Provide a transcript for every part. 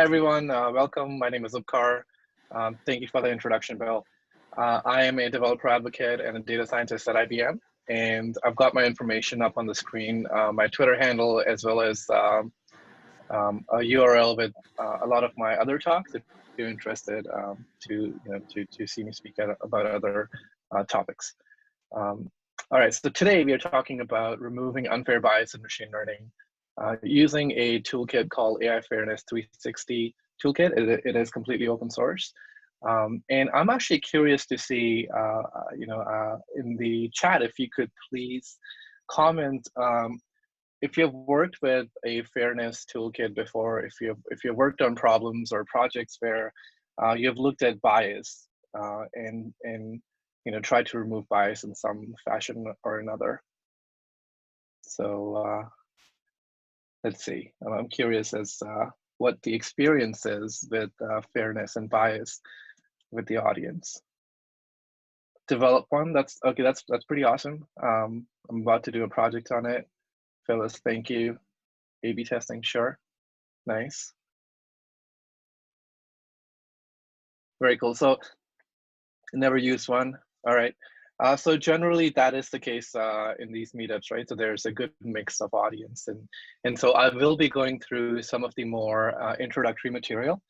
everyone. Welcome. My name is Upkar. Thank you for the introduction, Bill. I am a developer advocate and a data scientist at IBM, and I've got my information up on the screen, my Twitter handle, as well as a URL with a lot of my other talks if you're interested to see me speak about other topics. All right, so today we are talking about removing unfair bias in machine learning using a toolkit called AI Fairness 360 toolkit. It is completely open source. And I'm actually curious to see, in the chat, if you could please comment if you've worked with a fairness toolkit before, if you've worked on problems or projects where you've looked at bias and try to remove bias in some fashion or another. So let's see. I'm curious as what the experience is with fairness and bias with the audience. Develop one. That's okay. That's pretty awesome. I'm about to do a project on it. Phyllis, thank you. A/B testing, sure. Nice. Very cool. So never used one. All right. So generally that is the case in these meetups, right? So there's a good mix of audience, and so I will be going through some of the more introductory material.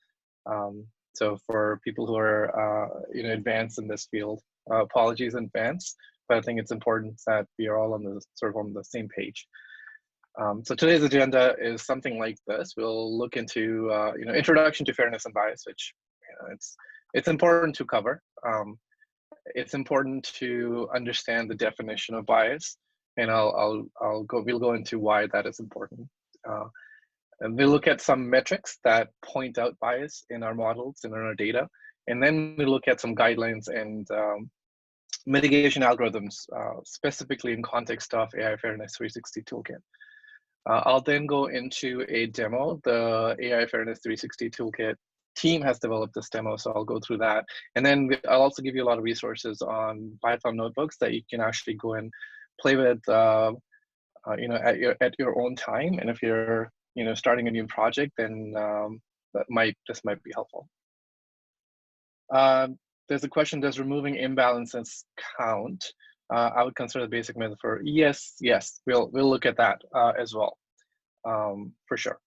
So for people who are advanced in this field, apologies in advance, but I think it's important that we are all on the same page. So today's agenda is something like this. We'll look into introduction to fairness and bias, which it's important to cover. It's important to understand the definition of bias, and we'll go into why that is important. And we'll look at some metrics that point out bias in our models and in our data, and then we look at some guidelines and mitigation algorithms, specifically in context of AI Fairness 360 toolkit. I'll then go into a demo. The AI Fairness 360 toolkit team has developed this demo, so I'll go through that. And then I'll also give you a lot of resources on Python notebooks that you can actually go and play with, at your own time. And if you're starting a new project, then this might be helpful. There's a question: does removing imbalances count? I would consider the basic metaphor. Yes. We'll look at that as well, for sure.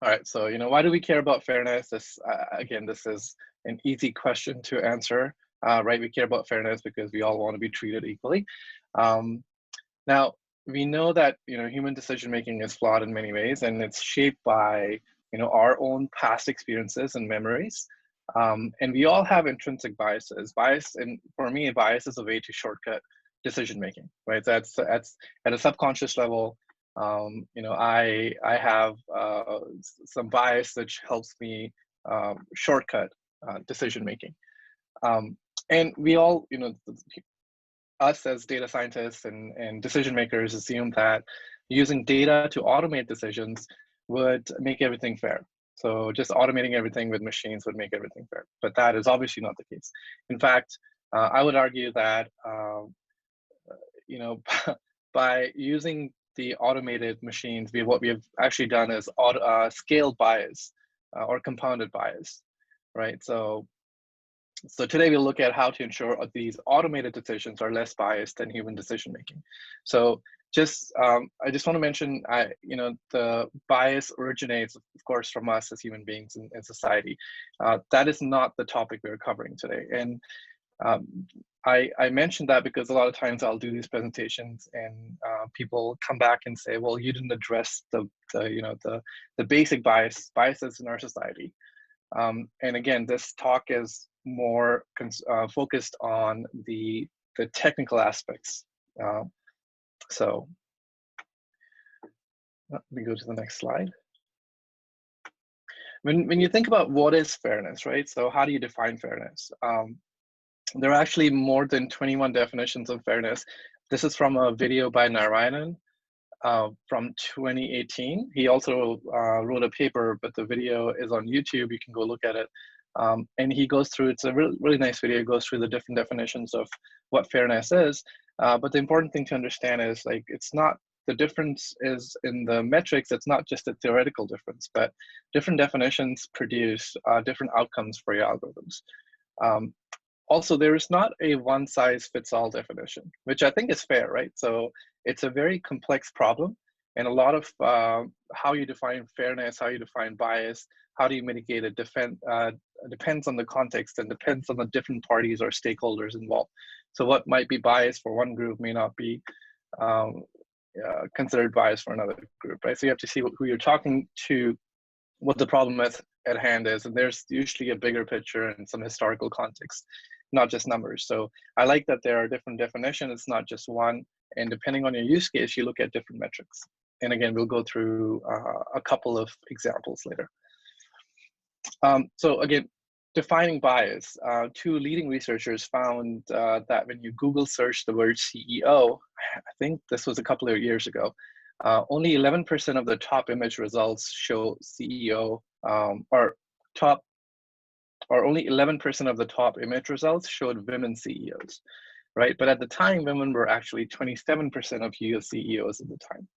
All right, so why do we care about fairness? This again, this is an easy question to answer, right? We care about fairness because we all want to be treated equally. Now we know that human decision making is flawed in many ways, and it's shaped by our own past experiences and memories. And we all have intrinsic biases. And for me, bias is a way to shortcut decision making, right? That's at a subconscious level. I have some bias which helps me shortcut decision making. And we all, us as data scientists and decision makers assume that using data to automate decisions would make everything fair. So just automating everything with machines would make everything fair. But that is obviously not the case. In fact, I would argue that by using the automated machines, what we have actually done is scaled bias or compounded bias, right? So today we'll look at how to ensure these automated decisions are less biased than human decision making. So I just want to mention, the bias originates, of course, from us as human beings in society. That is not the topic we're covering today. And I mentioned that because a lot of times I'll do these presentations and people come back and say, well, you didn't address the basic biases in our society. And again, this talk is more focused on the technical aspects. So let me go to the next slide. When you think about what is fairness, right? So how do you define fairness? There are actually more than 21 definitions of fairness. This is from a video by Narayanan from 2018. He also wrote a paper, but the video is on YouTube. You can go look at it. And he goes through, it's a really nice video. He goes through the different definitions of what fairness is. But the important thing to understand is, like, it's not the difference is in the metrics. It's not just a theoretical difference, but different definitions produce different outcomes for your algorithms. Also, there is not a one-size-fits-all definition, which I think is fair, right? So it's a very complex problem, and a lot of how you define fairness, how you define bias, how do you mitigate it, depends on the context and depends on the different parties or stakeholders involved. So what might be biased for one group may not be considered bias for another group, right? So you have to see who you're talking to, what the problem at hand is, and there's usually a bigger picture and some historical context, not just numbers. So I like that there are different definitions. It's not just one, and depending on your use case, you look at different metrics. And again, we'll go through a couple of examples later. So again, defining bias. Two leading researchers found that when you Google search the word CEO, I think this was a couple of years ago, only 11% of the top image results show CEO, or only 11% of the top image results showed women CEOs, right? But at the time, women were actually 27% of US CEOs at the time.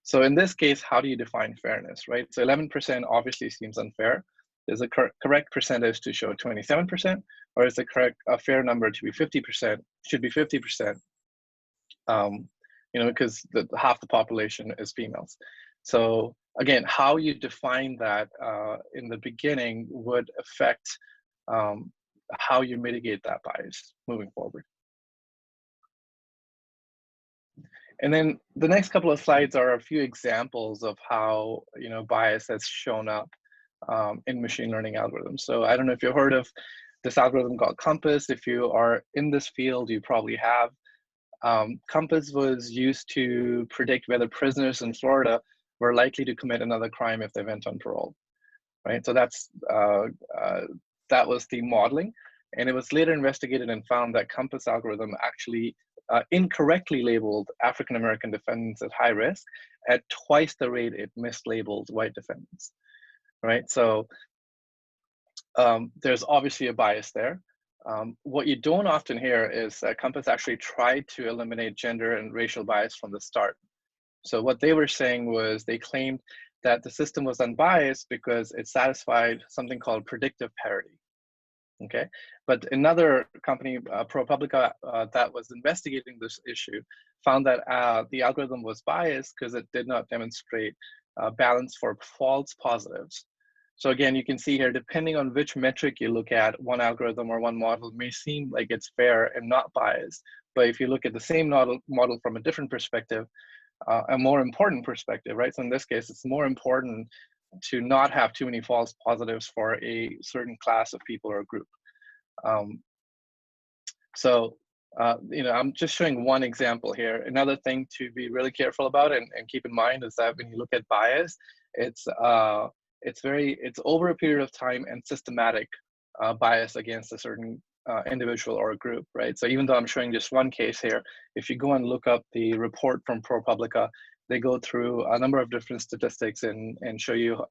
So in this case, how do you define fairness, right? So 11% obviously seems unfair. Is the correct percentage to show 27%, or is the correct fair number to be 50%? Should be 50%, because half the population is females. So again, how you define that in the beginning would affect how you mitigate that bias moving forward. And then the next couple of slides are a few examples of how bias has shown up in machine learning algorithms. So I don't know if you've heard of this algorithm called Compass. If you are in this field, you probably have. Compass was used to predict whether prisoners in Florida were likely to commit another crime if they went on parole, right? So that was the modeling, and it was later investigated and found that Compass algorithm actually incorrectly labeled African-American defendants at high risk at twice the rate it mislabeled white defendants, right? So there's obviously a bias there. What you don't often hear is that Compass actually tried to eliminate gender and racial bias from the start. So what they were saying was they claimed that the system was unbiased because it satisfied something called predictive parity. Okay, but another company, ProPublica, that was investigating this issue, found that the algorithm was biased because it did not demonstrate balance for false positives. So again, you can see here, depending on which metric you look at, one algorithm or one model may seem like it's fair and not biased. But if you look at the same model from a different perspective, a more important perspective, right? So in this case, it's more important to not have too many false positives for a certain class of people or a group. I'm just showing one example here. Another thing to be really careful about and keep in mind is that when you look at bias, it's over a period of time and systematic bias against a certain individual or a group, right? So even though I'm showing just one case here, if you go and look up the report from ProPublica, they go through a number of different statistics and show you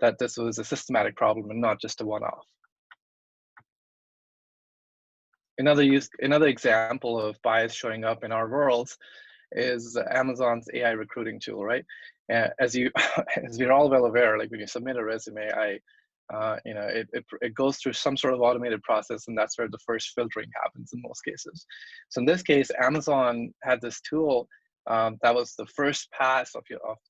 that this was a systematic problem and not just a one-off. Another example of bias showing up in our worlds is Amazon's AI recruiting tool, right? As you're all well aware, like when you submit a resume, it goes through some sort of automated process, and that's where the first filtering happens in most cases. So in this case, Amazon had this tool that was the first pass of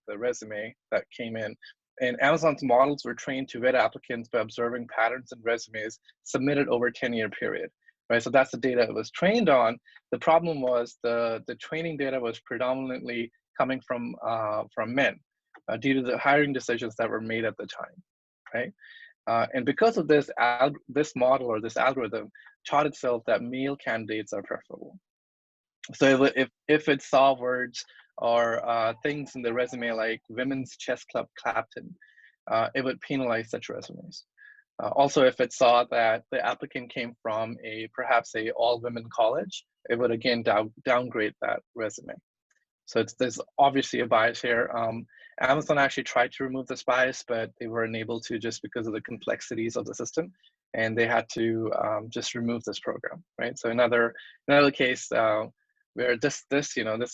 the resume that came in. And Amazon's models were trained to vet applicants by observing patterns in resumes submitted over a 10-year period, right? So that's the data it was trained on. The problem was the training data was predominantly coming from men due to the hiring decisions that were made at the time, right? And because of this, this model or this algorithm taught itself that male candidates are preferable. So if it saw words or things in the resume like women's chess club Clapton, it would penalize such resumes. Also, if it saw that the applicant came from perhaps a all-women college, it would again downgrade that resume. So there's obviously a bias here. Amazon actually tried to remove this bias, but they were unable to just because of the complexities of the system, and they had to just remove this program, right? So another case where this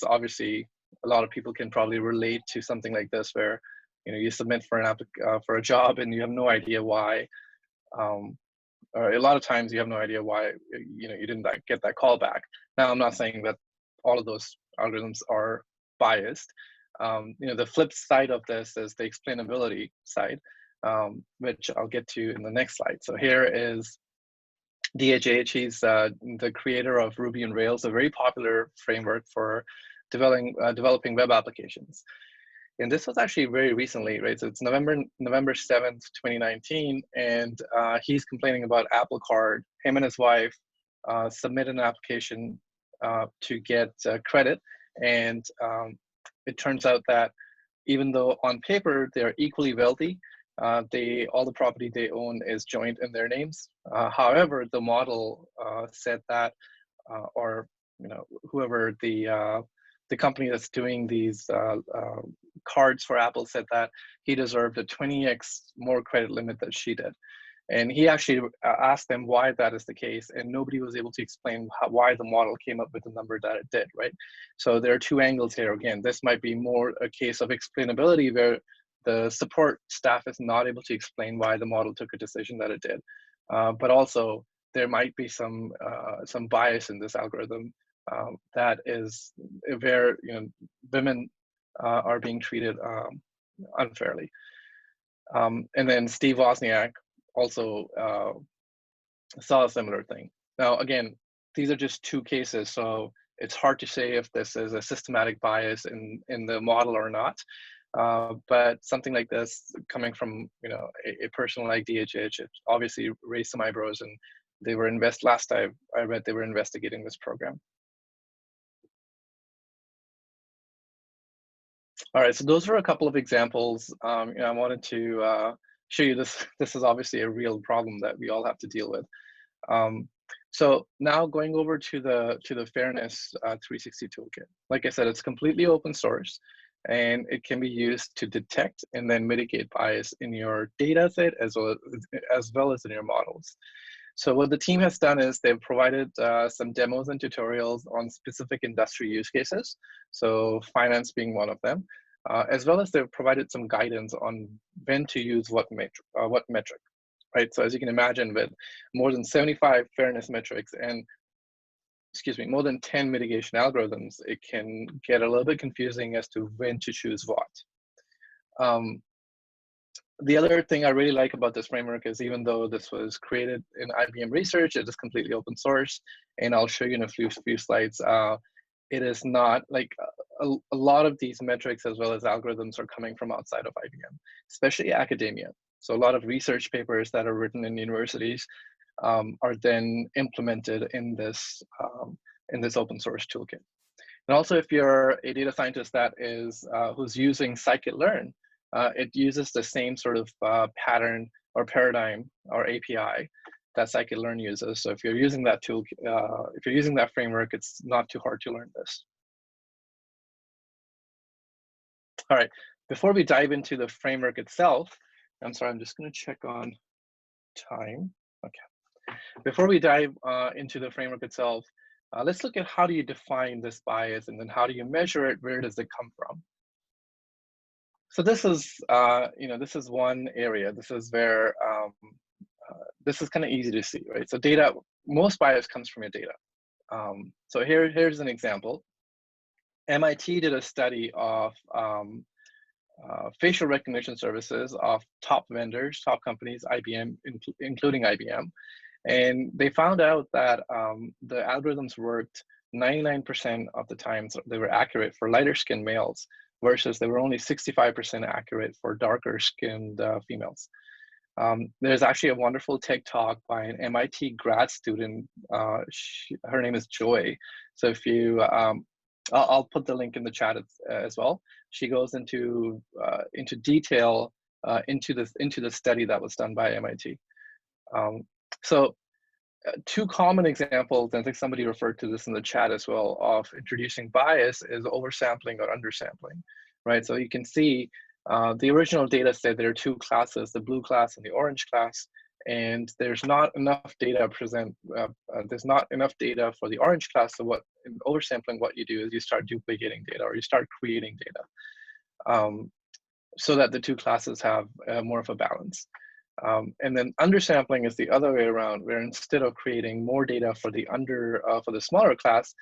obviously a lot of people can probably relate to something like this, where you submit for for a job and you have no idea why, or a lot of times you have no idea why you didn't get that call back. Now, I'm not saying that all of those algorithms are biased. The flip side of this is the explainability side, which I'll get to in the next slide. So here is DHH. He's the creator of Ruby on Rails, a very popular framework for developing web applications. And this was actually very recently, right? So it's November 7th, 2019, and he's complaining about Apple Card. Him and his wife submitted an application to get credit, and it turns out that even though on paper they're equally wealthy, all the property they own is joint in their names. However, the model said that, or whoever the company that's doing these cards for Apple said that he deserved a 20x more credit limit than she did. And he actually asked them why that is the case, and nobody was able to explain why the model came up with the number that it did, right? So there are two angles here. Again, this might be more a case of explainability, where the support staff is not able to explain why the model took a decision that it did. But also, there might be some bias in this algorithm that is where women are being treated unfairly. And then Steve Wozniak also saw a similar thing. Now, again, these are just two cases, so it's hard to say if this is a systematic bias in the model or not. But something like this coming from a person like DHH, it obviously raised some eyebrows, and they were last time I read, they were investigating this program. All right, so those are a couple of examples. I wanted to show you this. This is obviously a real problem that we all have to deal with. So now going over to the Fairness 360 toolkit. Like I said, it's completely open source, and it can be used to detect and then mitigate bias in your data set as well as in your models. So what the team has done is they've provided some demos and tutorials on specific industry use cases, so finance being one of them, as well as they've provided some guidance on when to use what metric, right? So as you can imagine, with more than 75 fairness metrics and more than 10 mitigation algorithms, it can get a little bit confusing as to when to choose what. The other thing I really like about this framework is, even though this was created in IBM research, it is completely open source, and I'll show you in a few slides. It is not like a lot of these metrics as well as algorithms are coming from outside of IBM, especially academia. So a lot of research papers that are written in universities are then implemented in this open source toolkit. And also, if you're a data scientist that is who's using scikit-learn, it uses the same sort of pattern or paradigm or API that scikit-learn uses. So if you're using that tool, if you're using that framework, it's not too hard to learn this. All right, before we dive into the framework itself, I'm sorry, I'm just going to check on time. Okay. Before we dive into the framework itself, let's look at how do you define this bias, and then how do you measure it? Where does it come from? So this is, this is one area. This is where this is kind of easy to see, right? So data, most bias comes from your data. So here's an example. MIT did a study of facial recognition services of top vendors, top companies, IBM, including IBM. And they found out that the algorithms worked 99% of the time. So they were accurate for lighter skinned males, versus they were only 65% accurate for darker skinned females. There's actually a wonderful TED talk by an MIT grad student. Her name is Joy. So if you, I'll put the link in the chat as well. She goes into detail into the study that was done by MIT. So two common examples, and I think somebody referred to this in the chat as well, of introducing bias is oversampling or undersampling, right? So you can see the original data said there are two classes, the blue class and the orange class, and there's not enough data there's not enough data for the orange class. So what in oversampling, what you do is you start duplicating data, or you start creating data, so that the two classes have more of a balance. And then undersampling is the other way around, where instead of creating more data for the for the smaller class,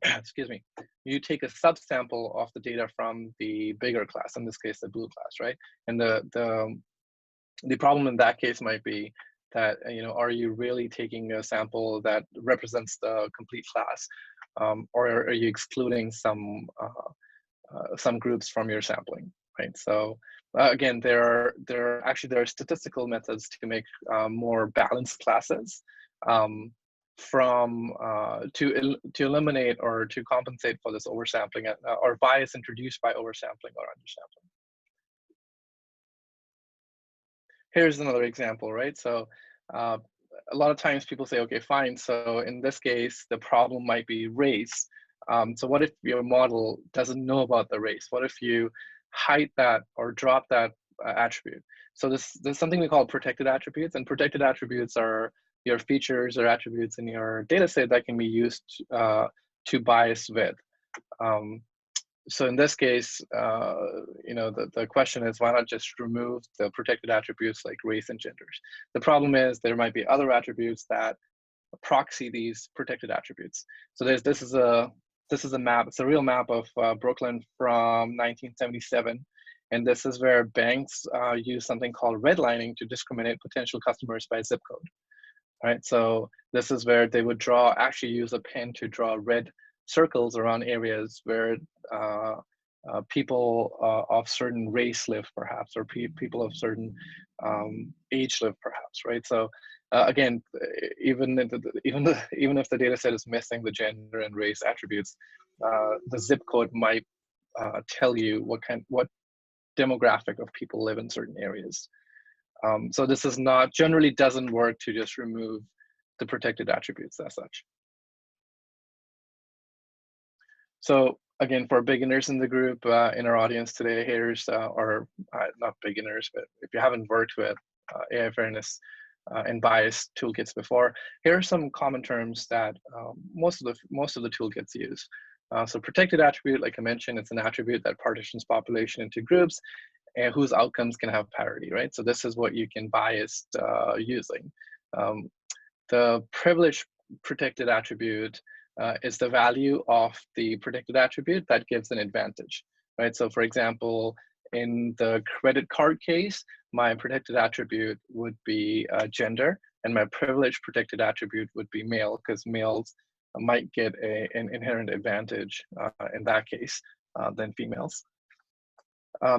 excuse me, you take a subsample of the data from the bigger class, in this case, the blue class, right? And the problem in that case might be that, are you really taking a sample that represents the complete class, or are you excluding some groups from your sampling, right? So again, there are statistical methods to make more balanced classes, to eliminate or to compensate for this oversampling or bias introduced by oversampling or undersampling. Here's another example, right? So a lot of times people say, okay, fine. So in this case, the problem might be race. So what if your model doesn't know about the race? What if you hide that or drop that attribute? So there's something we call protected attributes, and protected attributes are your features or attributes in your data set that can be used to bias with. So in this case, the question is, why not just remove the protected attributes like race and genders? The problem is there might be other attributes that proxy these protected attributes. So this is a map. It's a real map of Brooklyn from 1977, and this is where banks use something called redlining to discriminate potential customers by zip code. Right. So this is where they would actually use a pen to draw red circles around areas where people of certain race live, perhaps, or people of certain age live, perhaps, right? So again, even if the data set is missing the gender and race attributes, the zip code might tell you what demographic of people live in certain areas. So this is generally doesn't work to just remove the protected attributes as such. So again, for beginners in the group, in our audience today, here's, or not beginners, but if you haven't worked with AI fairness and bias toolkits before, here are some common terms that most of the toolkits use. So protected attribute, like I mentioned, it's an attribute that partitions population into groups and whose outcomes can have parity, right? So this is what you can bias using. The privilege protected attribute is the value of the protected attribute that gives an advantage, right? So for example, in the credit card case, my protected attribute would be gender, and my privilege protected attribute would be male, because males might get an inherent advantage in that case than females.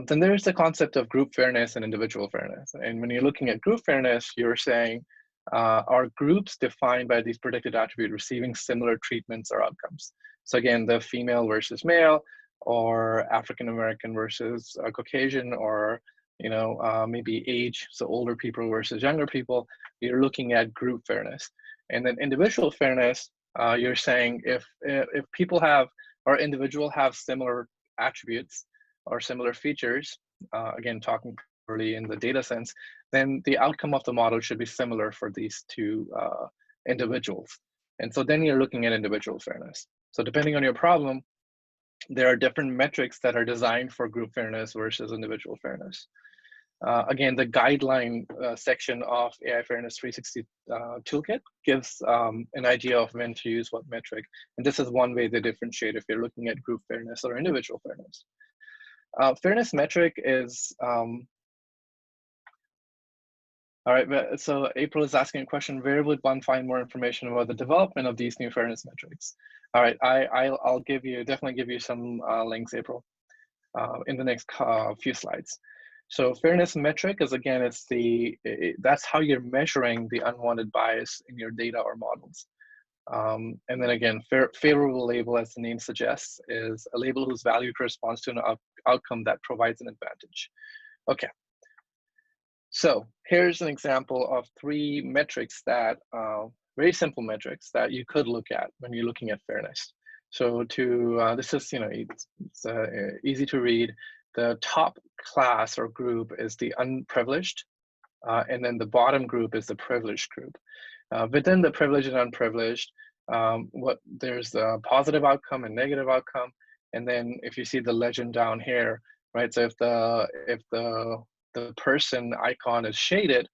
Then there's the concept of group fairness and individual fairness. And when you're looking at group fairness, you're saying, are groups defined by these protected attributes receiving similar treatments or outcomes? So again, the female versus male, or African American versus Caucasian, or maybe age, so older people versus younger people. You're looking at group fairness. And then individual fairness, you're saying if people have, or individual have similar attributes or similar features, again, talking purely in the data sense, then the outcome of the model should be similar for these two individuals. And so then you're looking at individual fairness. So depending on your problem, there are different metrics that are designed for group fairness versus individual fairness. Again, the guideline section of AI Fairness 360 Toolkit gives an idea of when to use what metric. And this is one way they differentiate if you're looking at group fairness or individual fairness. Fairness metric is, all right, so April is asking a question, where would one find more information about the development of these new fairness metrics? All right, I'll definitely give you some links, April, in the next few slides. So fairness metric is, again, that's how you're measuring the unwanted bias in your data or models. And then again, favorable label, as the name suggests, is a label whose value corresponds to an outcome that provides an advantage. Okay. So here's an example of 3 metrics that, very simple metrics that you could look at when you're looking at fairness. So this is, it's easy to read. The top class or group is the unprivileged, And then the bottom group is the privileged group. Within the privileged and unprivileged, there's a positive outcome and negative outcome. And then if you see the legend down here, right? So if the person icon is shaded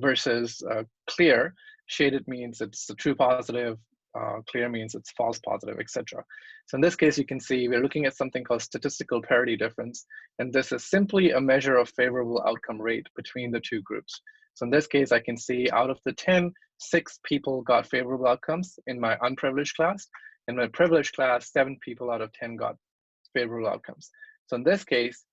versus clear, shaded means it's the true positive, clear means it's false positive, etc. So in this case, you can see we're looking at something called statistical parity difference. And this is simply a measure of favorable outcome rate between the two groups. So in this case, I can see out of the 10, 6 people got favorable outcomes in my unprivileged class. In my privileged class, 7 people out of 10 got favorable outcomes. So in this case,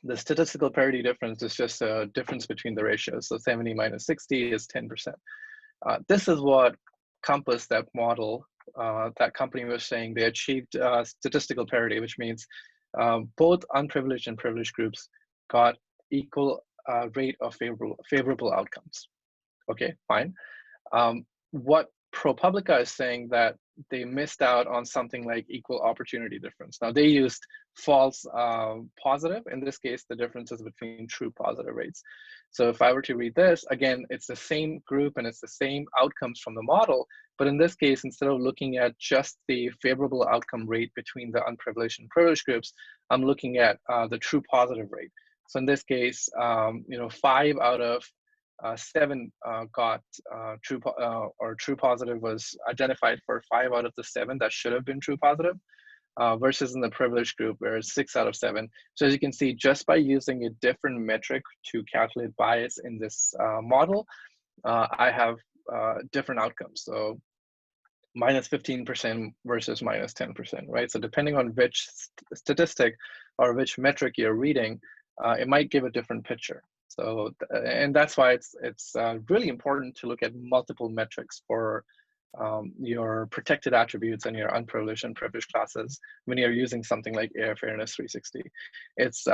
the statistical parity difference is just a difference between the ratios. So 70 minus 60 is 10%. This is what Compass, that model, that company was saying they achieved statistical parity, which means both unprivileged and privileged groups got equal rate of favorable outcomes. Okay, fine. What ProPublica is saying that they missed out on something like equal opportunity difference. Now they used false positive. In this case, the difference is between true positive rates. So if I were to read this, again, it's the same group and it's the same outcomes from the model. But in this case, instead of looking at just the favorable outcome rate between the unprivileged and privileged groups, I'm looking at the true positive rate. So in this case, 5 out of 7 got true positive was identified for 5 out of the 7 that should have been true positive, versus in the privileged group where it's 6 out of 7. So as you can see, just by using a different metric to calculate bias in this model, I have different outcomes. So minus 15% versus minus 10%, right? So depending on which statistic or which metric you're reading, it might give a different picture. So, and that's why it's really important to look at multiple metrics for your protected attributes and your unprivileged and privileged classes when you're using something like AI Fairness 360. It's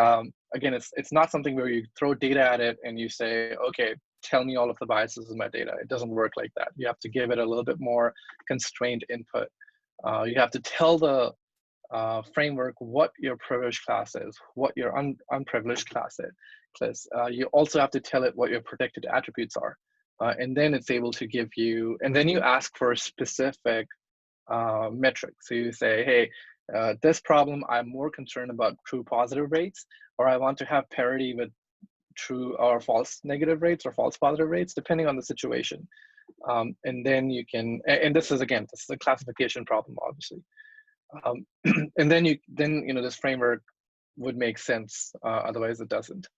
again, it's not something where you throw data at it and you say, okay, tell me all of the biases in my data. It doesn't work like that. You have to give it a little bit more constrained input. You have to tell the framework what your privileged class is, what your unprivileged class is. You also have to tell it what your protected attributes are. And then it's able to give you, and then you ask for a specific metric. So you say, hey, this problem, I'm more concerned about true positive rates, or I want to have parity with true or false negative rates or false positive rates, depending on the situation. And then you can, and this is, again, this is a classification problem, obviously. And then this framework would make sense, otherwise it doesn't.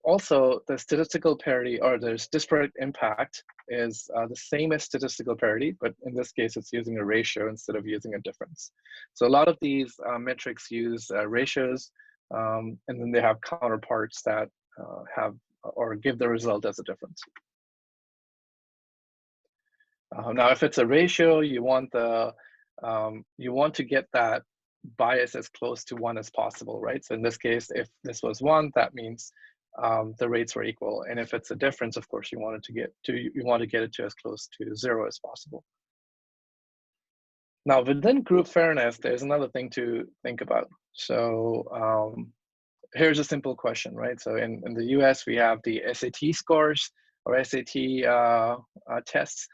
Also, the statistical parity, or there's disparate impact, is the same as statistical parity, but in this case, it's using a ratio instead of using a difference. So a lot of these metrics use ratios, and then they have counterparts that have or give the result as a difference. Now, if it's a ratio, you want to get that bias as close to 1 as possible, right? So in this case, if this was 1, that means the rates were equal, and if it's a difference, of course, you want to get it to as close to 0 as possible. Now, within group fairness, there's another thing to think about. So here's a simple question, right? So in the US, we have the SAT scores or SAT tests.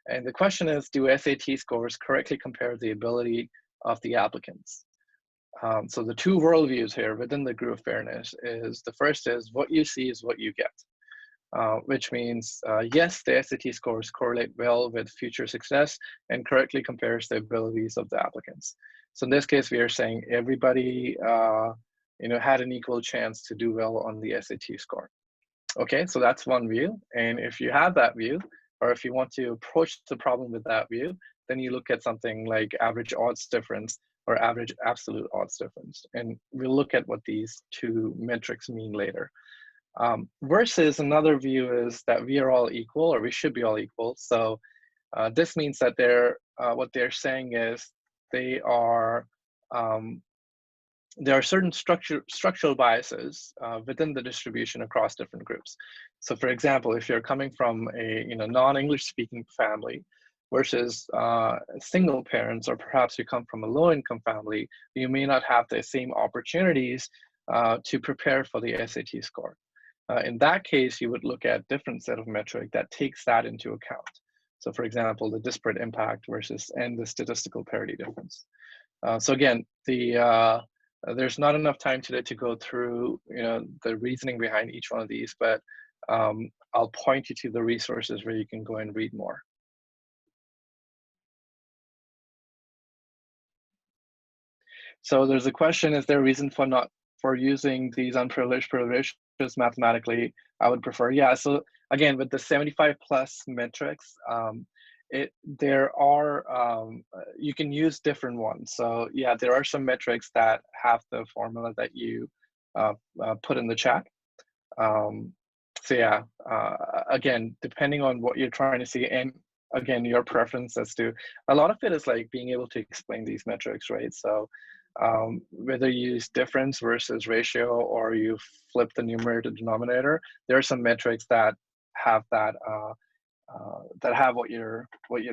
And the question is, do SAT scores correctly compare the ability of the applicants? So the two worldviews here within the group fairness is, the first is what you see is what you get, which means, yes, the SAT scores correlate well with future success and correctly compares the abilities of the applicants. So in this case, we are saying everybody had an equal chance to do well on the SAT score. Okay, so that's one view. And if you have that view, or if you want to approach the problem with that view, then you look at something like average odds difference or average absolute odds difference. And we'll look at what these two metrics mean later. Versus another view is that we are all equal, or we should be all equal. So this means that what they're saying is there are certain structural biases within the distribution across different groups. So for example, if you're coming from a non-English speaking family versus single parents, or perhaps you come from a low-income family, you may not have the same opportunities to prepare for the SAT score. In that case, you would look at different set of metric that takes that into account. So for example, the disparate impact versus and the statistical parity difference. So again, there's not enough time today to go through the reasoning behind each one of these, but I'll point you to the resources where you can go and read more. So there's a question: is there a reason for using these unprivileged privileges mathematically? I would prefer, yeah. So again, with the 75 plus metrics, there are you can use different ones. So yeah, there are some metrics that have the formula that you put in the chat. So yeah, again, depending on what you're trying to see, and again, your preference as to, a lot of it is like being able to explain these metrics, right? So whether you use difference versus ratio or you flip the numerator to denominator, there are some metrics that have that that have what you're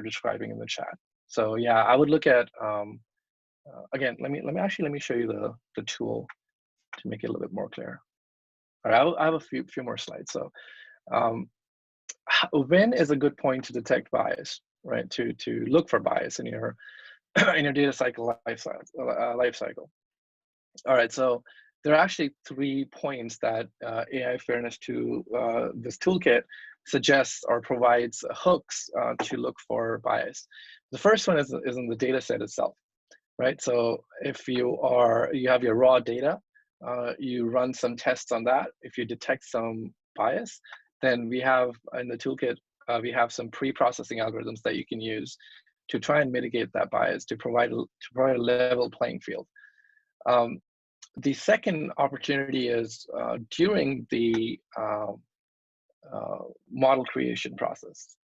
describing in the chat. So yeah, I would look at again. Let me show you the tool to make it a little bit more clear. All right, I have a few more slides. So when is a good point to detect bias, right? To look for bias in your in your data cycle life cycle. All right, so there are actually 3 points that AI Fairness to this toolkit suggests or provides hooks to look for bias. The first one is in the data set itself, right? So if you have your raw data, you run some tests on that. If you detect some bias, then we have in the toolkit, we have some pre-processing algorithms that you can use to try and mitigate that bias, to provide a level playing field. The second opportunity is during the model creation process.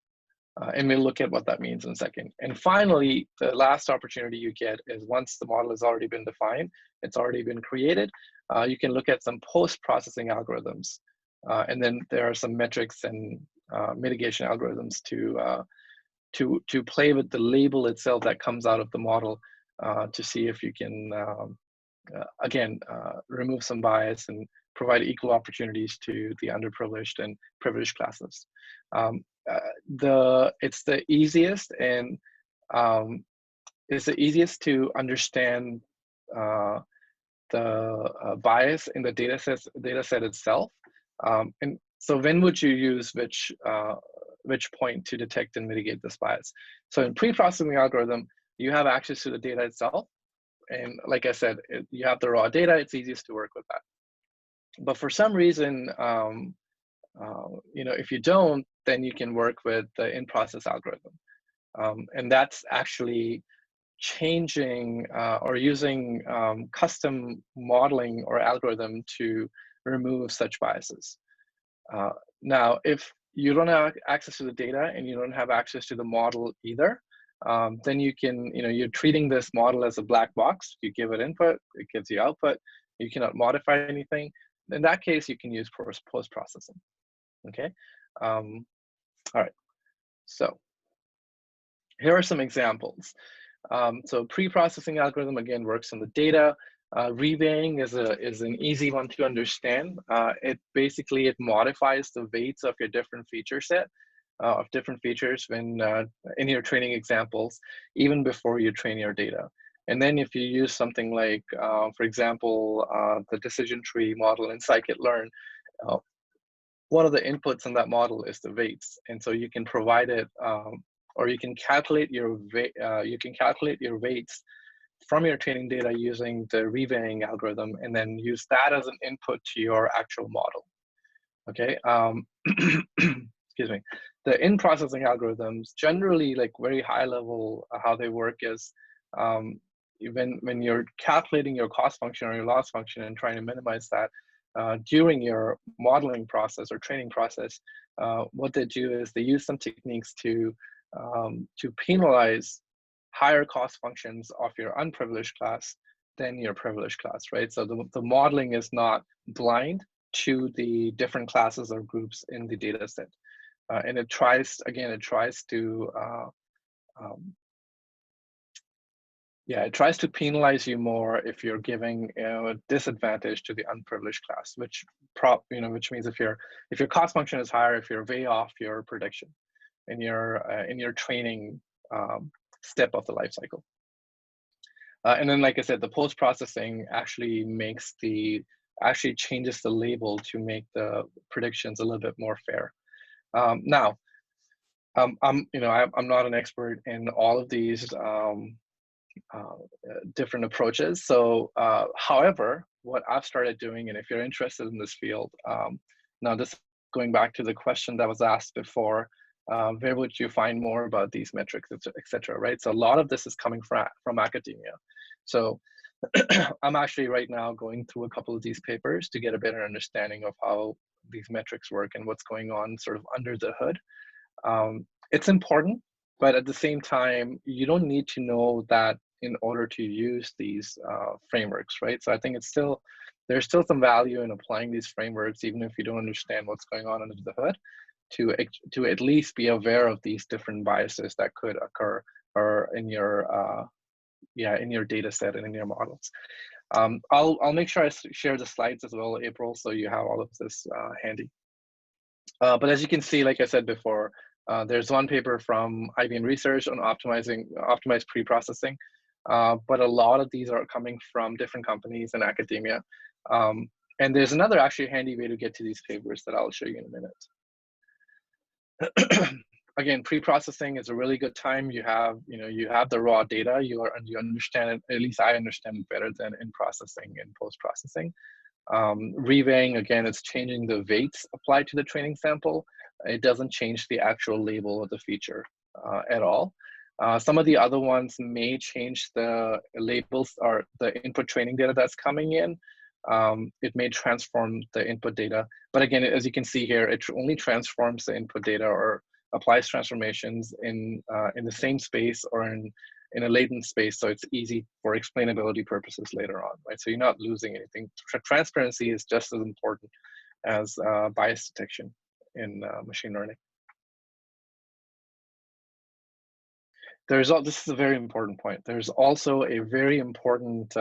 And we'll look at what that means in a second. And finally, the last opportunity you get is once the model has already been defined, it's already been created, you can look at some post-processing algorithms. And then there are some metrics and mitigation algorithms to play with the label itself that comes out of the model to see if you can, again, remove some bias and provide equal opportunities to the underprivileged and privileged classes. It's the easiest and it's the easiest to understand the bias in the data set itself. And so when would you use which point to detect and mitigate this bias? So in pre-processing algorithm, you have access to the data itself. And like I said, you have the raw data, it's easiest to work with that. But for some reason, if you don't, then you can work with the in-process algorithm. And that's actually changing or using custom modeling or algorithm to remove such biases. Now, if you don't have access to the data and you don't have access to the model either, then you can, you're treating this model as a black box. You give it input, it gives you output. You cannot modify anything. In that case, you can use post-processing. Okay. All right. So here are some examples. So pre-processing algorithm again works on the data. Reweighing is an easy one to understand. It modifies the weights of your different feature set of different features when in your training examples, even before you train your data. And then if you use something like, for example, the decision tree model in scikit-learn, one of the inputs in that model is the weights, and so you can provide it, or you can calculate your weights from your training data using the reweighing algorithm, and then use that as an input to your actual model. Okay, excuse me. The in-processing algorithms generally, like very high level, how they work is when you're calculating your cost function or your loss function and trying to minimize that during your modeling process or training process, what they do is they use some techniques to penalize higher cost functions of your unprivileged class than your privileged class, right? So the modeling is not blind to the different classes or groups in the data set. And it tries to penalize you more if you're giving a disadvantage to the unprivileged class, which which means if your cost function is higher, if you're way off your prediction in your training step of the life cycle. And then, like I said, the post-processing actually changes the label to make the predictions a little bit more fair. Now, I'm not an expert in all of these different approaches. So, however, what I've started doing, and if you're interested in this field, now this going back to the question that was asked before, where would you find more about these metrics, etc. Right? So a lot of this is coming from academia. So I'm actually right now going through a couple of these papers to get a better understanding of how these metrics work and what's going on sort of under the hood. It's important, but at the same time, you don't need to know that in order to use these frameworks, right? So I think there's still some value in applying these frameworks, even if you don't understand what's going on under the hood, to at least be aware of these different biases that could occur or in your data set and in your models. I'll make sure I share the slides as well, April, so you have all of this handy. But as you can see, like I said before, there's one paper from IBM Research on optimized pre-processing, but a lot of these are coming from different companies and academia. And there's another actually handy way to get to these papers that I'll show you in a minute. Again, pre-processing is a really good time. You have the raw data. You understand it. At least I understand it better than in processing and post-processing. Reweighing, again, it's changing the weights applied to the training sample. It doesn't change the actual label of the feature at all. Some of the other ones may change the labels or the input training data that's coming in. It may transform the input data. But again, as you can see here, it only transforms the input data or applies transformations in the same space or in a latent space, so it's easy for explainability purposes later on, right? So you're not losing anything. Transparency is just as important as bias detection in machine learning. This is a very important point. There's also a very important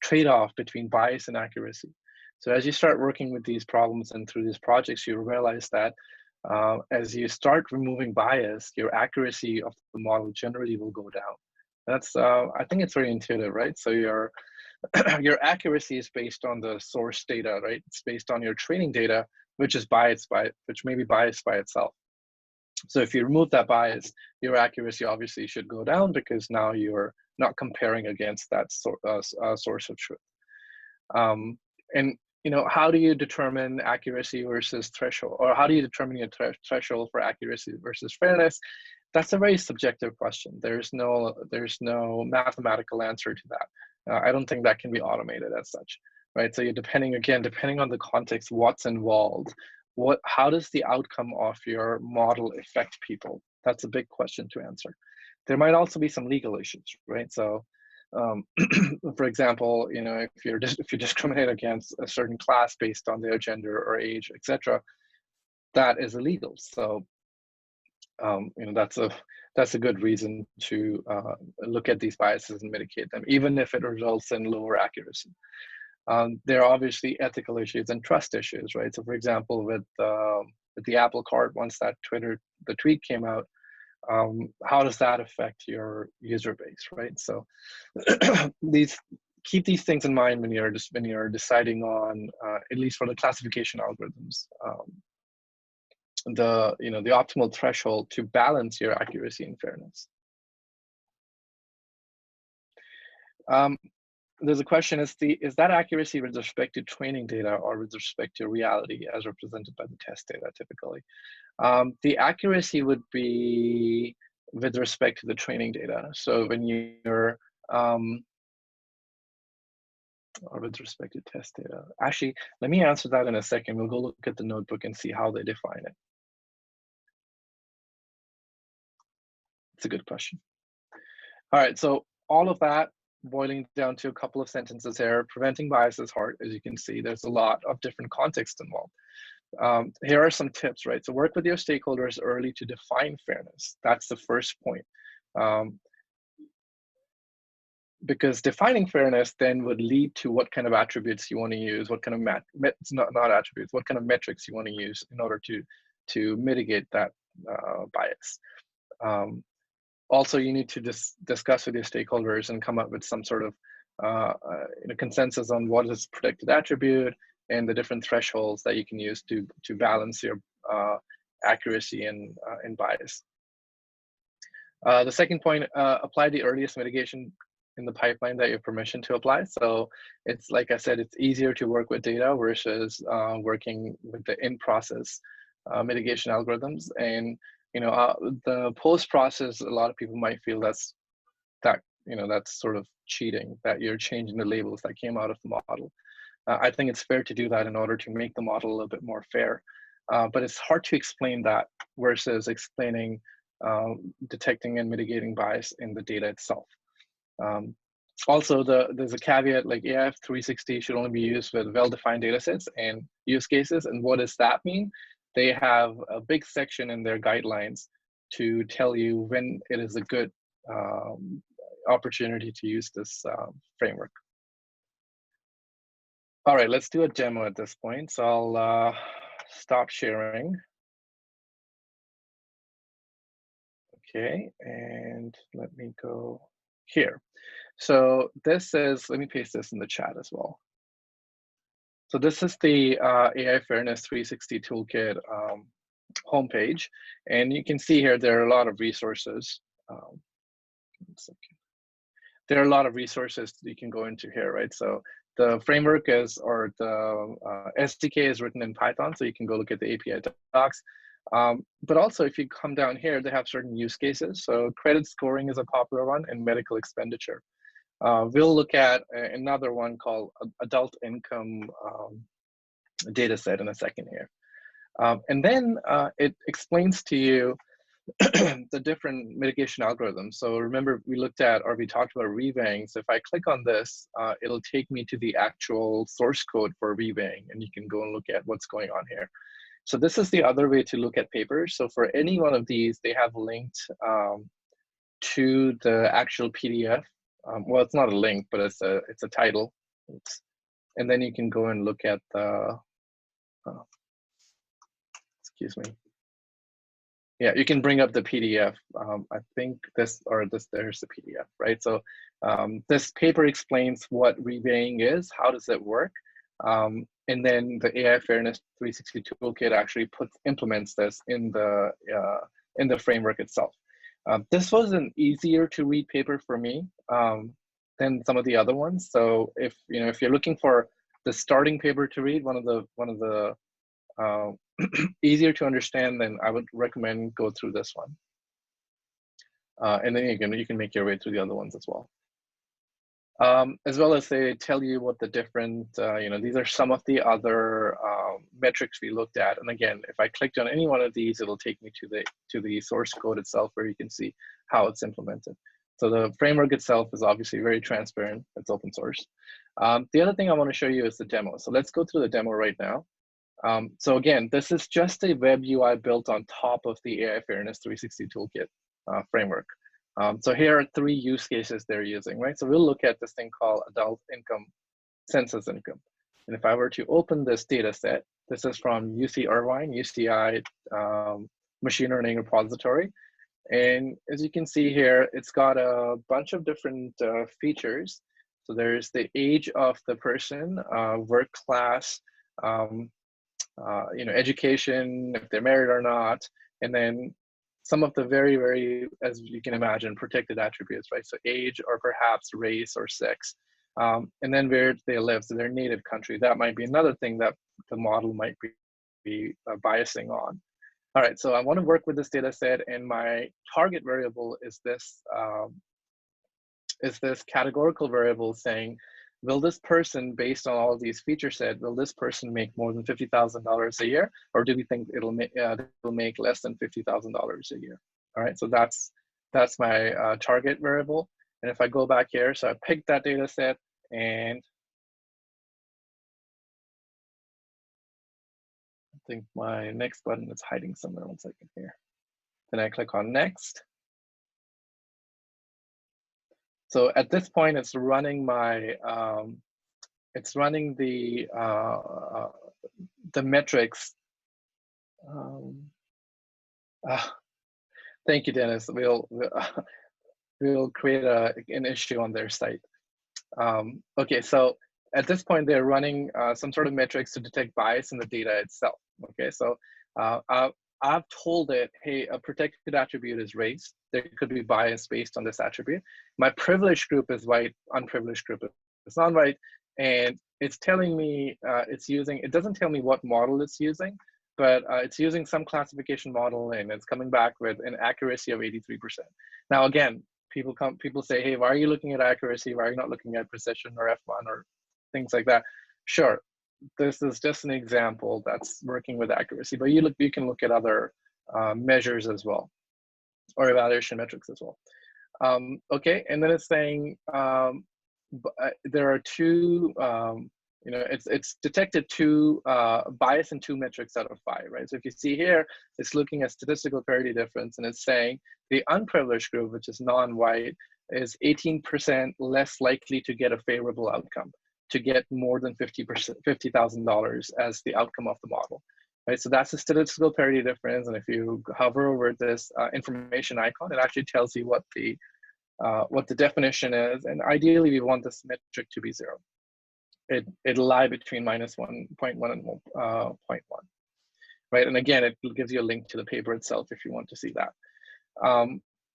trade-off between bias and accuracy. So as you start working with these problems and through these projects, you realize that as you start removing bias, your accuracy of the model generally will go down. That's I think it's very intuitive, right? So your accuracy is based on the source data, right? It's based on your training data, which may be biased by itself. So if you remove that bias, your accuracy obviously should go down because now you're not comparing against that source of truth. And how do you determine accuracy versus threshold, or how do you determine your threshold for accuracy versus fairness? That's a very subjective question. There's no mathematical answer to that. I don't think that can be automated as such, right? So you're depending on the context, what's involved, how does the outcome of your model affect people? That's a big question to answer. There might also be some legal issues, right? So, for example, if you discriminate against a certain class based on their gender or age, etc., that is illegal. So, that's a good reason to look at these biases and mitigate them, even if it results in lower accuracy. There are obviously ethical issues and trust issues, right? So, for example, with the Apple Card, once the tweet came out, how does that affect your user base, right? So, keep these things in mind when you're deciding on, at least for the classification algorithms, the optimal threshold to balance your accuracy and fairness. There's a question, is that accuracy with respect to training data or with respect to reality as represented by the test data typically? The accuracy would be with respect to the training data. So when you're, or with respect to test data. Actually, let me answer that in a second. We'll go look at the notebook and see how they define it. It's a good question. All right, so all of that boiling down to a couple of sentences here. Preventing bias is hard, as you can see. There's a lot of different context involved. Here are some tips, right? So work with your stakeholders early to define fairness. That's the first point. because defining fairness then would lead to what kind of attributes you want to use, what kind of not attributes, what kind of metrics you want to use in order to mitigate that bias. Also, you need to discuss with your stakeholders and come up with some sort of consensus on what is predicted attribute and the different thresholds that you can use to balance your accuracy and bias. The second point, apply the earliest mitigation in the pipeline that you have permission to apply. So it's, like I said, it's easier to work with data versus working with the in-process mitigation algorithms. And the post-process, a lot of people might feel that's sort of cheating, that you're changing the labels that came out of the model. I think it's fair to do that in order to make the model a little bit more fair. But it's hard to explain that versus explaining detecting and mitigating bias in the data itself. Also, there's a caveat, like AIF 360 should only be used with well-defined data sets and use cases. And what does that mean? They have a big section in their guidelines to tell you when it is a good opportunity to use this framework. All right, let's do a demo at this point. So I'll stop sharing. Okay, and let me go here. So this is, let me paste this in the chat as well. So this is the AI Fairness 360 Toolkit homepage. And you can see here, there are a lot of resources. There are a lot of resources that you can go into here, right? So the framework is, or the SDK is written in Python, so you can go look at the API docs. But also, if you come down here, they have certain use cases. So credit scoring is a popular one, and medical expenditure. We'll look at another one called adult income data set in a second here. And then it explains to you the different mitigation algorithms. So remember, we looked at, or we talked about reveighing. So if I click on this, it'll take me to the actual source code for reveighing, and you can go and look at what's going on here. So this is the other way to look at papers. So for any one of these, they have linked to the actual PDF. Well, it's not a link, but it's a title. Oops. And then you can go and look at the, excuse me. Yeah, you can bring up the PDF. I think there's the PDF, right? So this paper explains what reveighing is, how does it work? And then the AI Fairness 360 Toolkit actually implements this in the framework itself. This was an easier to read paper for me than some of the other ones. So if you're looking for the starting paper to read, one of the easier to understand, then I would recommend go through this one. And then you can make your way through the other ones as well. As well as they tell you what the different, these are some of the other metrics we looked at. And again, if I clicked on any one of these, it'll take me to the source code itself, where you can see how it's implemented. So the framework itself is obviously very transparent. It's open source. The other thing I want to show you is the demo. So let's go through the demo right now. So again, this is just a web UI built on top of the AI Fairness 360 Toolkit framework. So here are 3 use cases they're using, right? So we'll look at this thing called adult income, census income. And if I were to open this data set, this is from UC Irvine, UCI machine learning repository. And as you can see here, it's got a bunch of different features. So there's the age of the person, work class, education, if they're married or not, and then some of the very, very, as you can imagine, protected attributes, right? So age, or perhaps race or sex, and then where they live, so their native country. That might be another thing that the model might be biasing on. All right, so I want to work with this data set, and my target variable is this categorical variable saying, will this person, based on all of these feature set, will this person make more than $50,000 a year, or do we think it'll make less than $50,000 a year? All right, so that's my target variable. And if I go back here, so I picked that data set, and I think my next button is hiding somewhere. 1 second here. Then I click on next. So at this point, it's running my the metrics. Um, Thank you, Dennis. We'll create an issue on their site. Okay, so at this point, they're running some sort of metrics to detect bias in the data itself. Okay, so I've told it, hey, a protected attribute is race. There could be bias based on this attribute. My privileged group is white, unprivileged group is non-white, and it's telling me it doesn't tell me what model it's using, but it's using some classification model, and it's coming back with an accuracy of 83%. Now, again, people say, hey, why are you looking at accuracy? Why are you not looking at precision or F1 or things like that? Sure, this is just an example that's working with accuracy, but you can look at other measures as well, or evaluation metrics as well. Okay, and then it's saying there are two, it's detected two bias in 2 metrics out of 5, right? So if you see here, it's looking at statistical parity difference, and it's saying the unprivileged group, which is non-white, is 18% less likely to get a favorable outcome, to get more than $50,000 as the outcome of the model, right? So that's the statistical parity difference, and if you hover over this information icon, it actually tells you what the definition is, and ideally we want this metric to be 0. It'll lie between -1.1 and 0.1, right? And again, it gives you a link to the paper itself if you want to see that.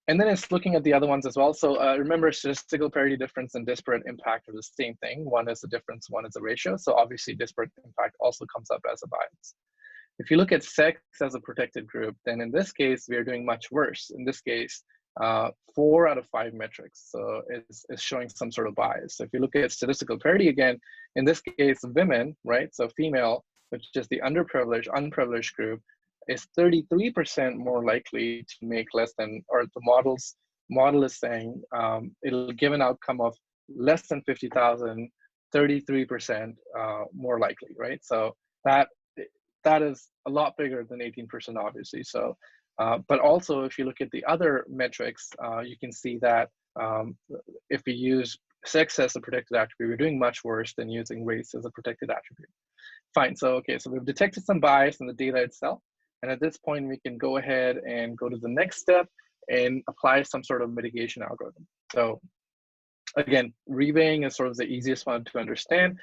And then it's looking at the other ones as well. So remember, statistical parity difference and disparate impact are the same thing. One is a difference, one is a ratio. So obviously disparate impact also comes up as a bias. If you look at sex as a protected group, then in this case, we are doing much worse. In this case, 4 out of 5 metrics, so it's showing some sort of bias. So if you look at statistical parity again, in this case, women, right? So female, which is the underprivileged, unprivileged group, is 33% more likely to make less than, or the model is saying it'll give an outcome of less than 50,000, 33% more likely, right? So that is a lot bigger than 18%, obviously. So, but also if you look at the other metrics, you can see that if we use sex as a protected attribute, we're doing much worse than using race as a protected attribute. Fine, so okay, so we've detected some bias in the data itself. And at this point, we can go ahead and go to the next step and apply some sort of mitigation algorithm. So again, reweighing is sort of the easiest one to understand.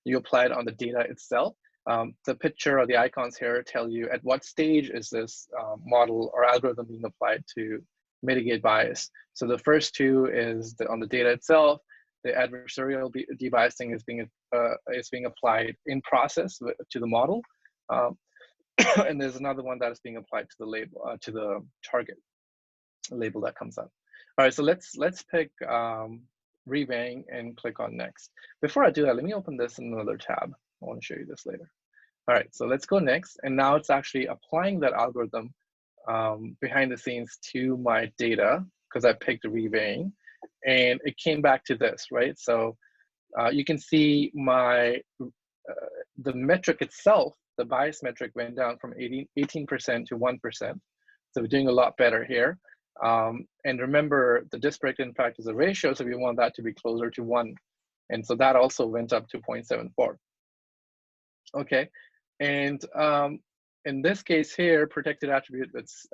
You apply it on the data itself. The picture or the icons here tell you at what stage is this model or algorithm being applied to mitigate bias. So the first two is on the data itself. The adversarial debiasing is being applied in process to the model. And there's another one that is being applied to the label, to the target label that comes up. All right, so let's pick reweighing and click on next. Before I do that, let me open this in another tab. I want to show you this later. All right, so let's go next. And now it's actually applying that algorithm behind the scenes to my data, because I picked reweighing, and it came back to this, right? So you can see the metric itself, the bias metric, went down from 18% to 1%. So we're doing a lot better here. And remember, the disparate impact is a ratio, so we want that to be closer to 1. And so that also went up to 0.74. Okay, and in this case here, protected attribute, that's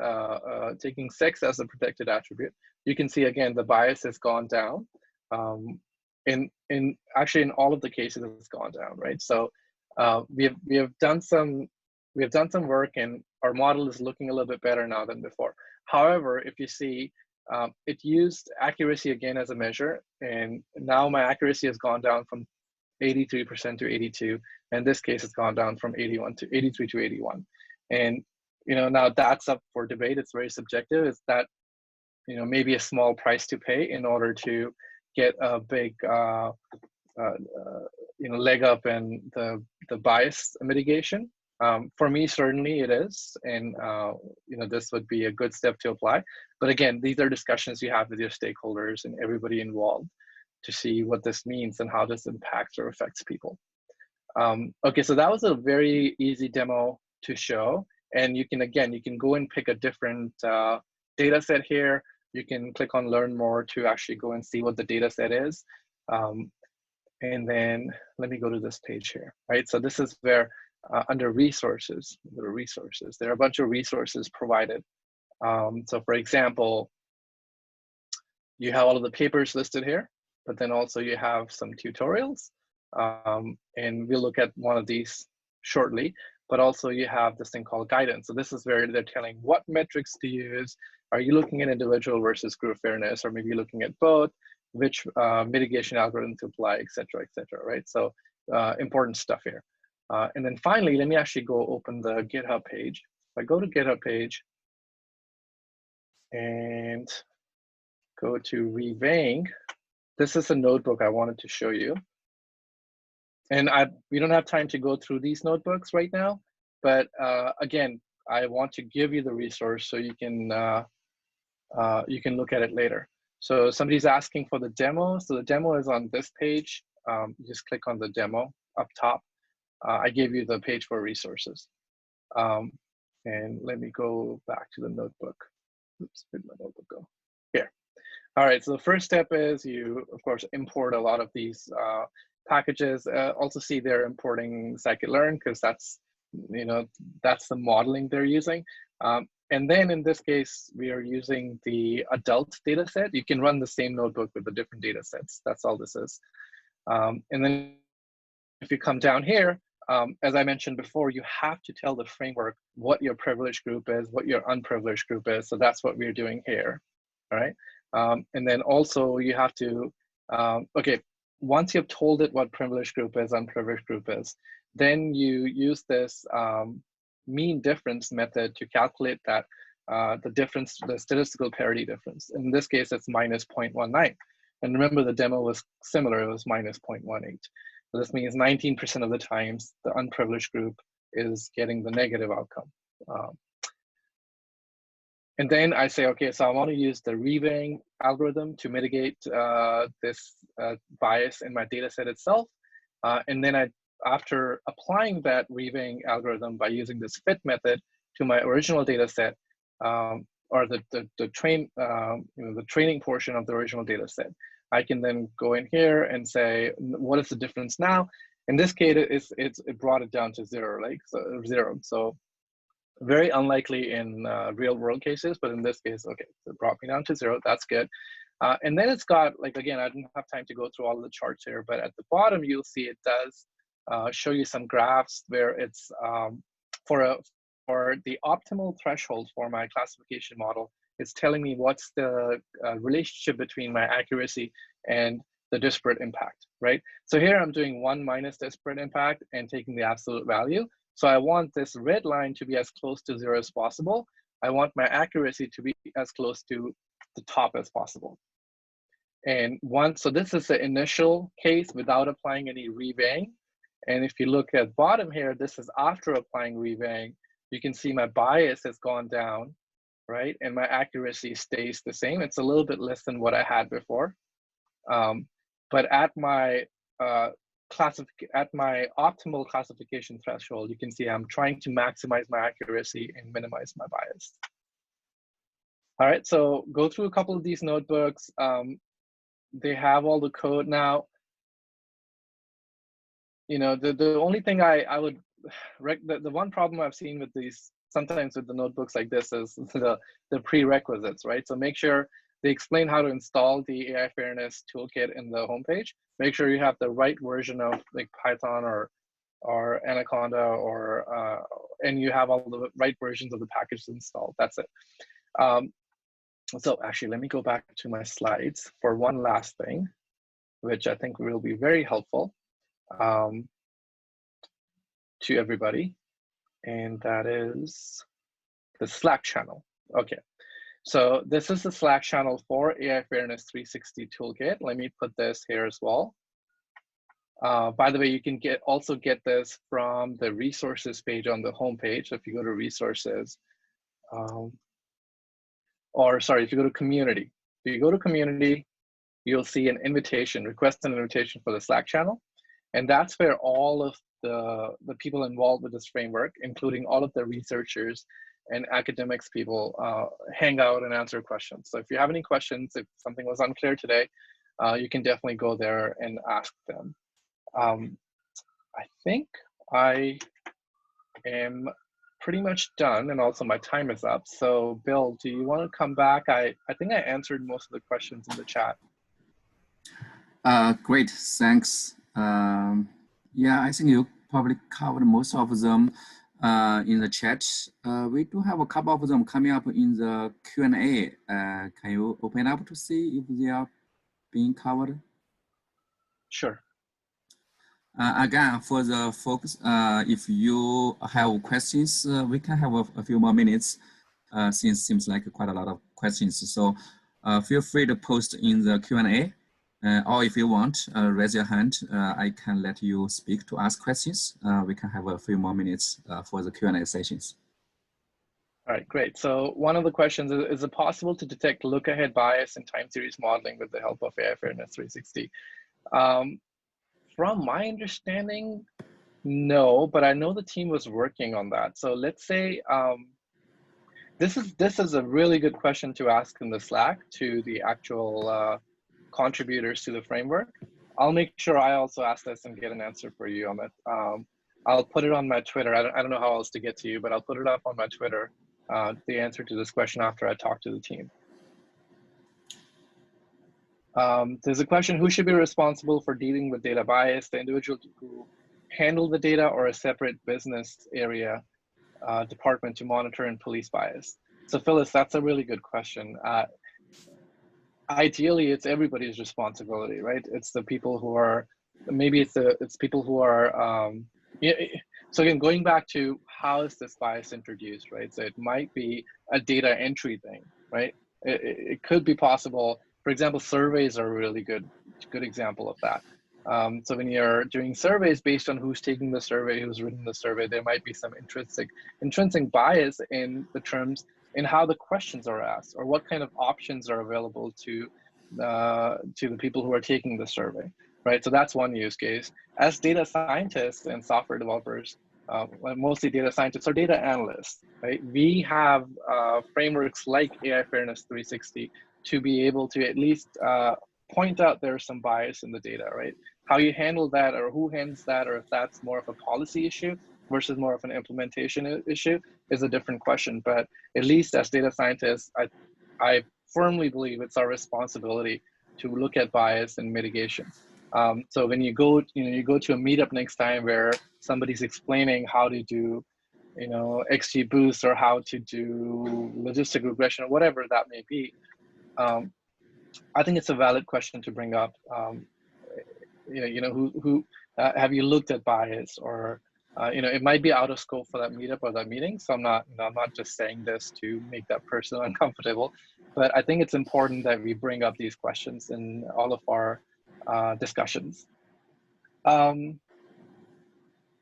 taking sex as a protected attribute, you can see again the bias has gone down. Actually in all of the cases it's gone down, right? So we have done some work, and our model is looking a little bit better now than before. However, if you see, it used accuracy again as a measure, and now my accuracy has gone down from 83% to 82. In this case, it's gone down from 83 to 81. And now that's up for debate. It's very subjective. It's that maybe a small price to pay in order to get a big leg up in the bias mitigation. For me, certainly it is, and this would be a good step to apply. But again, these are discussions you have with your stakeholders and everybody involved to see what this means and how this impacts or affects people. Okay, so that was a very easy demo to show, and you can go and pick a different data set here. you can click on learn more to actually go and see what the data set is. And then let me go to this page here, right? So this is where under resources, there are a bunch of resources provided. So for example, you have all of the papers listed here, but then also you have some tutorials. And we'll look at one of these shortly, but also you have this thing called guidance. So this is where they're telling what metrics to use. Are you looking at individual versus group fairness, or maybe looking at both, which mitigation algorithm to apply, et cetera, right? So important stuff here. And then finally, let me actually go open the GitHub page. If I go to GitHub page and go to reveighing, this is a notebook I wanted to show you. And we don't have time to go through these notebooks right now, but again, I want to give you the resource so you can look at it later. So somebody's asking for the demo. So the demo is on this page. You just click on the demo up top. I gave you the page for resources. And let me go back to the notebook. Oops, where'd my notebook go? Here. All right, so the first step is you, of course, import a lot of these packages. Also see they're importing scikit-learn because that's, that's the modeling they're using. And then in this case, we are using the adult data set. You can run the same notebook with the different data sets. That's all this is. And then if you come down here, as I mentioned before, you have to tell the framework what your privileged group is, what your unprivileged group is. So that's what we're doing here, all right? And then also you have to, okay, once you've told it what privileged group is, unprivileged group is, then you use this mean difference method to calculate that the difference, the statistical parity difference. In this case, it's minus 0.19. And remember, the demo was similar, it was minus 0.18. So this means 19% of the times the unprivileged group is getting the negative outcome. And then I say, okay, so I want to use the reveighing algorithm to mitigate this bias in my data set itself. And then after applying that reveighing algorithm by using this fit method to my original data set, or the training portion of the original data set, I can then go in here and say, what is the difference now? In this case, it brought it down to zero, like zero. So very unlikely in real world cases, but in this case, okay, so it brought me down to zero. That's good. And then it's got, like, again, I didn't have time to go through all of the charts here, but at the bottom, you'll see it does show you some graphs where it's for the optimal threshold for my classification model. It's telling me what's the relationship between my accuracy and the disparate impact, right? So here I'm doing 1 minus disparate impact and taking the absolute value. So I want this red line to be as close to 0 as possible. I want my accuracy to be as close to the top as possible. And so this is the initial case without applying any reveighing. And if you look at bottom here, this is after applying reveighing. You can see my bias has gone down, right? And my accuracy stays the same. It's a little bit less than what I had before. But at my optimal classification threshold, you can see I'm trying to maximize my accuracy and minimize my bias. All right, so go through a couple of these notebooks. They have all the code now. The only thing I would, the one problem I've seen with these, sometimes with the notebooks like this, is the prerequisites, right? So make sure they explain how to install the AI Fairness Toolkit in the homepage. Make sure you have the right version of like Python or Anaconda and you have all the right versions of the packages installed. That's it. So actually, let me go back to my slides for one last thing, which I think will be very helpful to everybody. And that is the Slack channel. Okay. So this is the Slack channel for AI Fairness 360 Toolkit. Let me put this here as well. By the way, you can also get this from the resources page on the homepage. So if you go to resources, if you go to community. If you go to community, you'll see an invitation, request an invitation for the Slack channel. And that's where all of the people involved with this framework, including all of the researchers and academics people hang out and answer questions. So if you have any questions, if something was unclear today, you can definitely go there and ask them. I think I am pretty much done, and also my time is up. So Bill, do you want to come back? I think I answered most of the questions in the chat. Great, thanks. Yeah, I think you probably covered most of them in the chat. We do have a couple of them coming up in the Q&A. Can you open up to see if they are being covered? Sure. Again, for the folks, if you have questions, we can have a few more minutes since it seems like quite a lot of questions. So feel free to post in the Q&A. Or if you want, raise your hand. I can let you speak to ask questions. We can have a few more minutes for the Q&A sessions. All right, great. So one of the questions is it possible to detect look-ahead bias in time series modeling with the help of AI Fairness 360? From my understanding, no, but I know the team was working on that. So let's say this is a really good question to ask in the Slack to the actual contributors to the framework. I'll make sure I also ask this and get an answer for you on it. I'll put it on my Twitter. I don't know how else to get to you, but I'll put it up on my Twitter, the answer to this question after I talk to the team. There's a question, who should be responsible for dealing with data bias, the individual who handle the data or a separate business area department to monitor and police bias? So Phyllis, that's a really good question. Ideally, it's everybody's responsibility, right? It's the people who are, maybe it's people who are, so again, going back to how is this bias introduced, right? So it might be a data entry thing, right? It could be possible. For example, surveys are a really good example of that. So when you're doing surveys based on who's taking the survey, who's written the survey, there might be some intrinsic bias in the terms in how the questions are asked or what kind of options are available to the people who are taking the survey, right? So that's one use case. As data scientists and software developers, mostly data scientists or data analysts, right? We have frameworks like AI Fairness 360 to be able to at least point out there's some bias in the data, right? How you handle that or who handles that, or if that's more of a policy issue versus more of an implementation issue is a different question. But at least as data scientists, I firmly believe it's our responsibility to look at bias and mitigation. So when you go to a meetup next time where somebody's explaining how to do, XGBoost or how to do logistic regression or whatever that may be, I think it's a valid question to bring up. Who have you looked at bias, or it might be out of scope for that meetup or that meeting. So I'm not just saying this to make that person uncomfortable, but I think it's important that we bring up these questions in all of our discussions.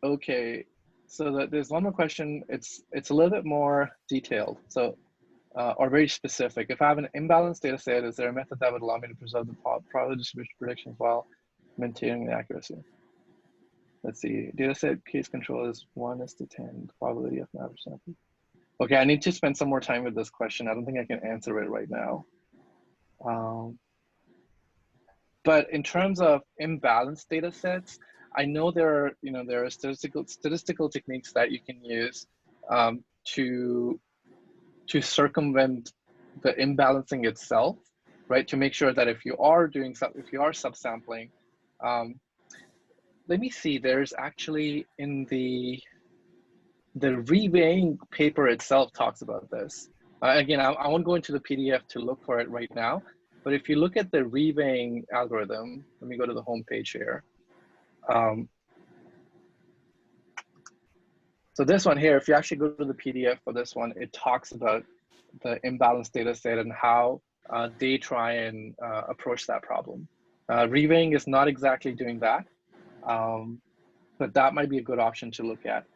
Okay, so there's one more question. It's a little bit more detailed. So. Or very specific. If I have an imbalanced data set, is there a method that would allow me to preserve the probability distribution predictions while maintaining the accuracy? Let's see, data set case control is 1:10, probability of an average sample. Okay, I need to spend some more time with this question. I don't think I can answer it right now. But in terms of imbalanced data sets, I know there are statistical techniques that you can use to circumvent the imbalancing itself, right? To make sure that if you are subsampling, let me see, there's actually in the reweighing paper itself talks about this. Again, I won't go into the PDF to look for it right now, but if you look at the reweighing algorithm, let me go to the home page here. So this one here, if you actually go to the PDF for this one, it talks about the imbalanced data set and how they try and approach that problem. Reweighing is not exactly doing that, but that might be a good option to look at.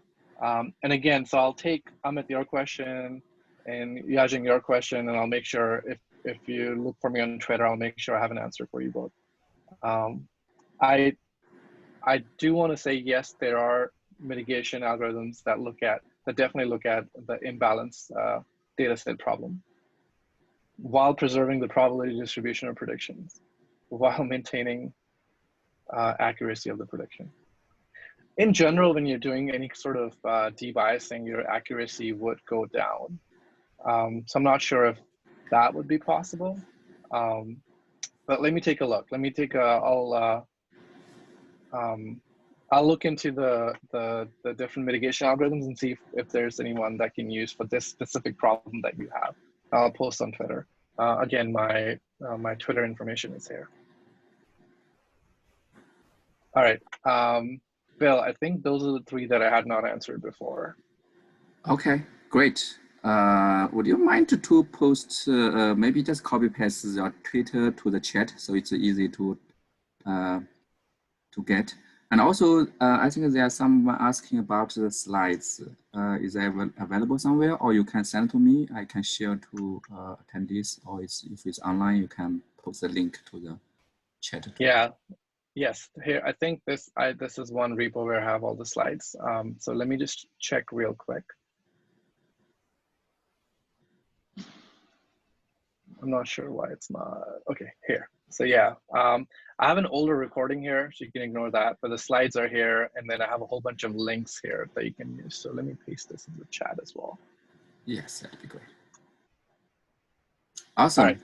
And again, so I'll take Amit your question and Yajing your question, and I'll make sure if you look for me on Twitter, I'll make sure I have an answer for you both. I do want to say, yes, there are mitigation algorithms that look at that definitely look at the imbalance data set problem while preserving the probability distribution of predictions, while maintaining accuracy of the prediction. In general, when you're doing any sort of debiasing, your accuracy would go down. So I'm not sure if that would be possible. But let me take a look. Let me take I'll look into the different mitigation algorithms and see if there's anyone that can use for this specific problem that you have. I'll post on Twitter. Again, my Twitter information is here. All right, Bill, I think those are the three that I had not answered before. Okay, great. Would you mind to post, maybe just copy paste your Twitter to the chat so it's easy to get. And also, I think there are some asking about the slides. Is that available somewhere, or you can send to me? I can share to attendees, or if it's online, you can post the link to the chat. Yeah, yes. Here, I think this is one repo where I have all the slides. So let me just check real quick. I'm not sure why it's not. Okay, here. So yeah, I have an older recording here, so you can ignore that. But the slides are here, and then I have a whole bunch of links here that you can use. So let me paste this in the chat as well. Yes, that'd be great. Awesome.